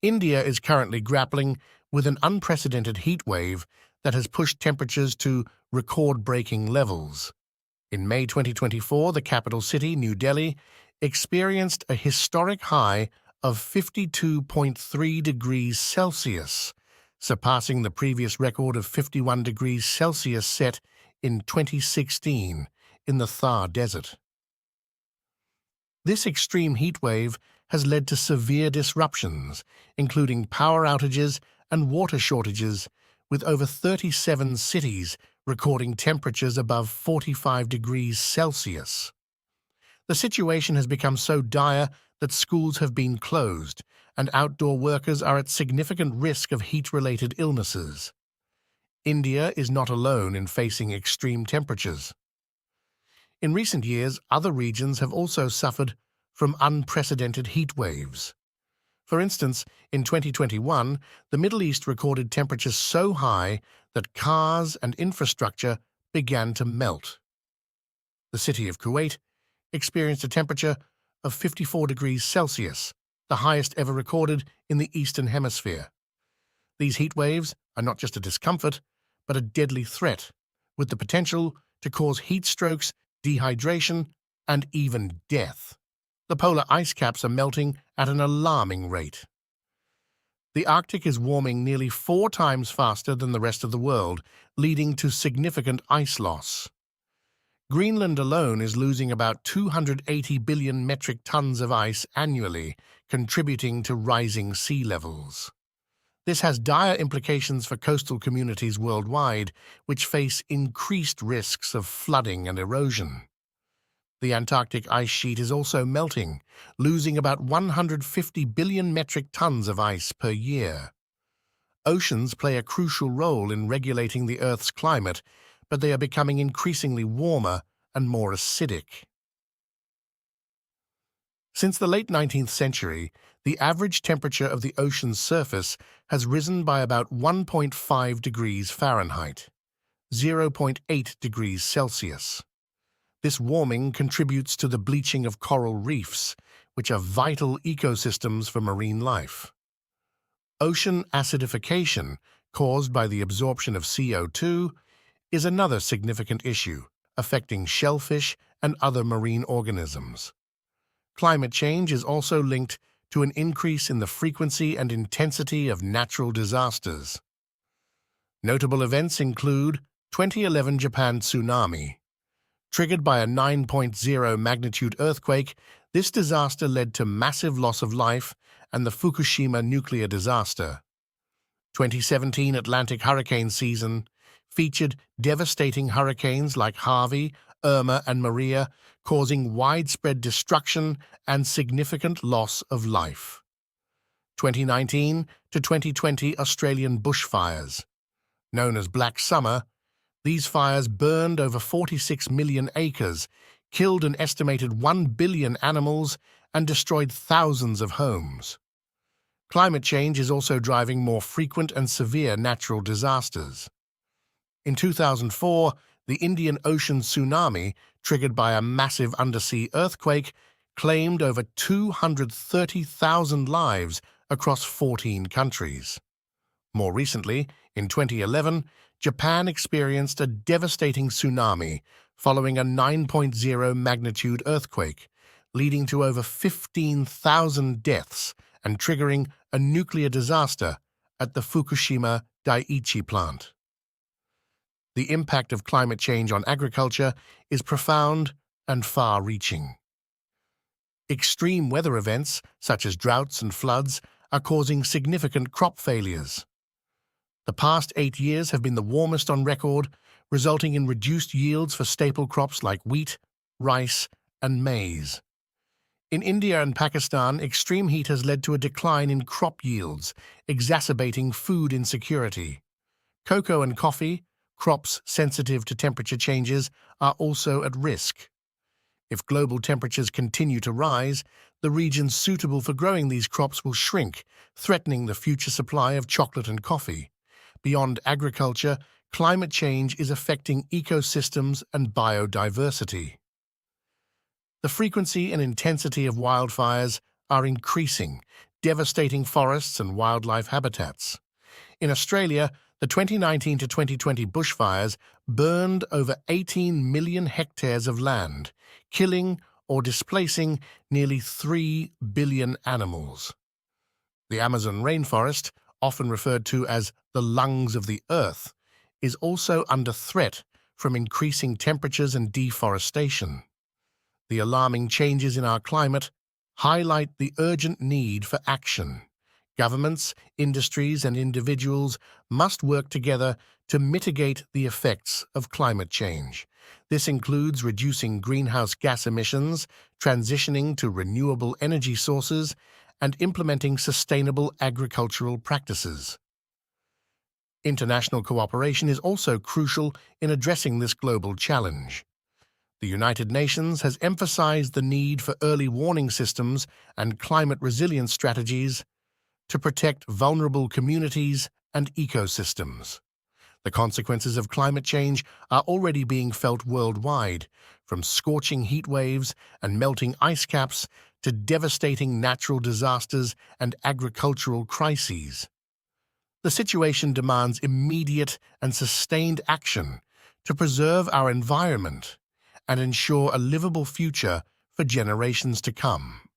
India is currently grappling with an unprecedented heat wave that has pushed temperatures to record-breaking levels. In May 2024, the capital city, New Delhi, experienced a historic high of 52.3 degrees Celsius, surpassing the previous record of 51 degrees Celsius set in 2016 in the Thar Desert. This extreme heat wave has led to severe disruptions, including power outages and water shortages, with over 37 cities recording temperatures above 45 degrees Celsius. The situation has become so dire that schools have been closed, and outdoor workers are at significant risk of heat-related illnesses. India is not alone in facing extreme temperatures. In recent years, other regions have also suffered from unprecedented heat waves. For instance, in 2021, the Middle East recorded temperatures so high that cars and infrastructure began to melt. The city of Kuwait experienced a temperature of 54 degrees Celsius, the highest ever recorded in the Eastern Hemisphere. These heat waves are not just a discomfort, but a deadly threat, with the potential to cause heat strokes, dehydration, and even death. The polar ice caps are melting at an alarming rate. The Arctic is warming nearly 4 times faster than the rest of the world, leading to significant ice loss. Greenland alone is losing about 280 billion metric tons of ice annually, contributing to rising sea levels. This has dire implications for coastal communities worldwide, which face increased risks of flooding and erosion. The Antarctic ice sheet is also melting, losing about 150 billion metric tons of ice per year. Oceans play a crucial role in regulating the Earth's climate, but they are becoming increasingly warmer and more acidic. Since the late 19th century, the average temperature of the ocean's surface has risen by about 1.5 degrees Fahrenheit, 0.8 degrees Celsius. This warming contributes to the bleaching of coral reefs, which are vital ecosystems for marine life. Ocean acidification, caused by the absorption of CO2, is another significant issue, affecting shellfish and other marine organisms. Climate change is also linked to an increase in the frequency and intensity of natural disasters. Notable events include 2011 Japan tsunami. Triggered by a 9.0 magnitude earthquake, this disaster led to massive loss of life and the Fukushima nuclear disaster. 2017 Atlantic hurricane season featured devastating hurricanes like Harvey, Irma, and Maria, causing widespread destruction and significant loss of life. 2019 to 2020 Australian bushfires. Known as Black Summer, these fires burned over 46 million acres, killed an estimated 1 billion animals, and destroyed thousands of homes. Climate change is also driving more frequent and severe natural disasters. In 2004, the Indian Ocean tsunami, triggered by a massive undersea earthquake, claimed over 230,000 lives across 14 countries. More recently, in 2011, Japan experienced a devastating tsunami following a 9.0 magnitude earthquake, leading to over 15,000 deaths and triggering a nuclear disaster at the Fukushima Daiichi plant. The impact of climate change on agriculture is profound and far-reaching. Extreme weather events, such as droughts and floods, are causing significant crop failures. The past 8 years have been the warmest on record, resulting in reduced yields for staple crops like wheat, rice, and maize. In India and Pakistan, extreme heat has led to a decline in crop yields, exacerbating food insecurity. Cocoa and coffee, crops sensitive to temperature changes, are also at risk. If global temperatures continue to rise, the regions suitable for growing these crops will shrink, threatening the future supply of chocolate and coffee. Beyond agriculture, climate change is affecting ecosystems and biodiversity. The frequency and intensity of wildfires are increasing, devastating forests and wildlife habitats. In Australia, the 2019 to 2020 bushfires burned over 18 million hectares of land, killing or displacing nearly 3 billion animals. The Amazon rainforest, often referred to as the lungs of the earth, is also under threat from increasing temperatures and deforestation. The alarming changes in our climate highlight the urgent need for action. Governments, industries, and individuals must work together to mitigate the effects of climate change. This includes reducing greenhouse gas emissions, transitioning to renewable energy sources, and implementing sustainable agricultural practices. International cooperation is also crucial in addressing this global challenge. The United Nations has emphasized the need for early warning systems and climate resilience strategies to protect vulnerable communities and ecosystems. The consequences of climate change are already being felt worldwide, from scorching heat waves and melting ice caps to devastating natural disasters and agricultural crises. The situation demands immediate and sustained action to preserve our environment and ensure a livable future for generations to come.